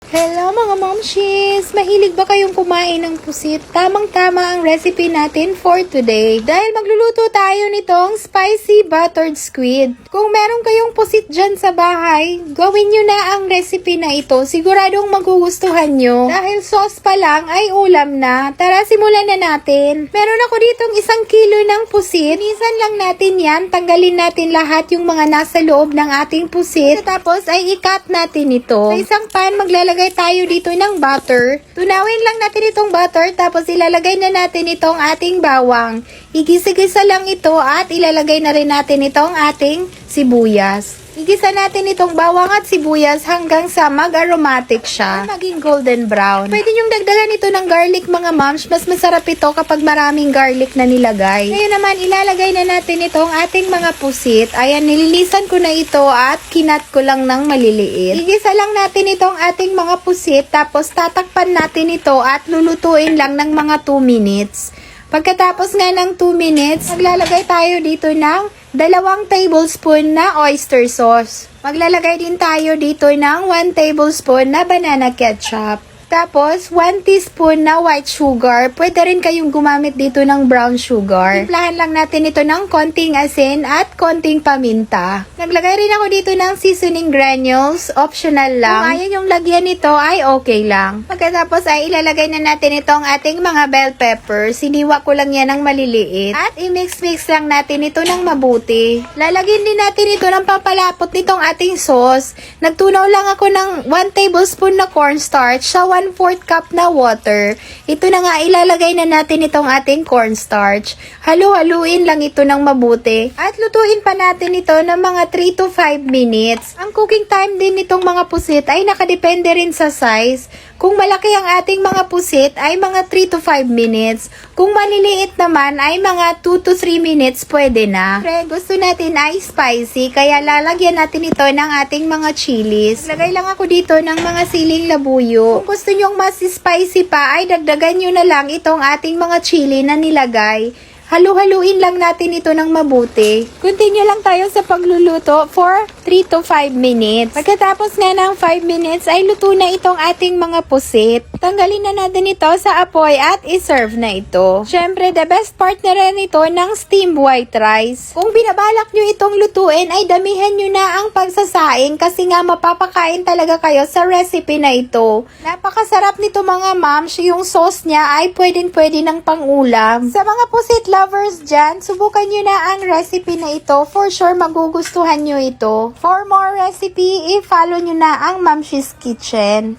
Hello mga momshies! Mahilig ba kayong kumain ng pusit? Tamang-tama ang recipe natin for today. Dahil magluluto tayo nitong spicy buttered squid. Kung meron kayong pusit dyan sa bahay, gawin nyo na ang recipe na ito. Siguradong magugustuhan nyo. Dahil sauce pa lang ay ulam na. Tara, simulan na natin. Meron ako ditong 1 kilo ng pusit. Inisan lang natin yan. Tanggalin natin lahat yung mga nasa loob ng ating pusit. Tapos ay i-cut natin ito. Sa isang pan, maglalagay tayo dito ng butter. Tunawin lang natin itong butter, tapos ilalagay na natin itong ating bawang. Igisa-gisa lang ito at ilalagay na rin natin itong ating sibuyas. Igisa natin itong bawang at sibuyas hanggang sa mag-aromatic siya. Maging golden brown. Pwede nyong dagdagan ito ng garlic mga moms. Mas masarap ito kapag maraming garlic na nilagay. Ngayon naman, ilalagay na natin itong ating mga pusit. Ayan, nililisan ko na ito at kinat ko lang ng maliliit. Igisa lang natin itong ating mga pusit, tapos tatakpan natin ito at lulutuin lang ng mga 2 minutes. Pagkatapos nga ng 2 minutes, maglalagay tayo dito ng 2 tablespoon na oyster sauce. Maglalagay din tayo dito ng 1 tablespoon na banana ketchup. Tapos, 1 teaspoon na white sugar. Pwede rin kayong gumamit dito ng brown sugar. Timplahan lang natin ito ng konting asin at konting paminta. Naglagay rin ako dito ng seasoning granules. Optional lang. Kung ayaw yung lagyan nito ay okay lang. Pagkatapos ay ilalagay na natin itong ating mga bell peppers. Siniwa ko lang yan ng maliliit. At i-mix-mix lang natin ito ng mabuti. Lalagyan din natin ito ng pampalapot nitong ating sauce. Nagtunaw lang ako ng 1 tablespoon na cornstarch sa 1/4 cup na water. Ito na nga, ilalagay na natin itong ating cornstarch. Halu-haluin lang ito ng mabuti. At lutuin pa natin ito ng mga 3 to 5 minutes. Ang cooking time din nitong mga pusit ay nakadepende rin sa size. Kung malaki ang ating mga pusit ay mga 3 to 5 minutes. Kung maliliit naman ay mga 2 to 3 minutes pwede na. Pre, gusto natin ay spicy kaya lalagyan natin ito ng ating mga chilies. Lagay lang ako dito ng mga siling labuyo. Kung gusto nyong mas spicy pa ay dagdagan nyo na lang itong ating mga chili na nilagay. Halu-haluin lang natin ito ng mabuti. Continue lang tayo sa pagluluto for 3 to 5 minutes. Pagkatapos nga ng 5 minutes ay luto na itong ating mga pusit. Tanggalin na natin ito sa apoy at iserve na ito. Syempre, the best part na rin ito ng steamed white rice. Kung binabalak nyo itong lutuin ay damihan nyo na ang pagsasaing kasi nga mapapakain talaga kayo sa recipe na ito. Napakasarap nito mga moms. Yung sauce niya ay pwedeng-pwede ng pangulam. Sa mga pusit lovers dyan, subukan nyo na ang recipe na ito. For sure, magugustuhan nyo ito. For more recipe, i-follow nyo na ang Momshies Kitchen.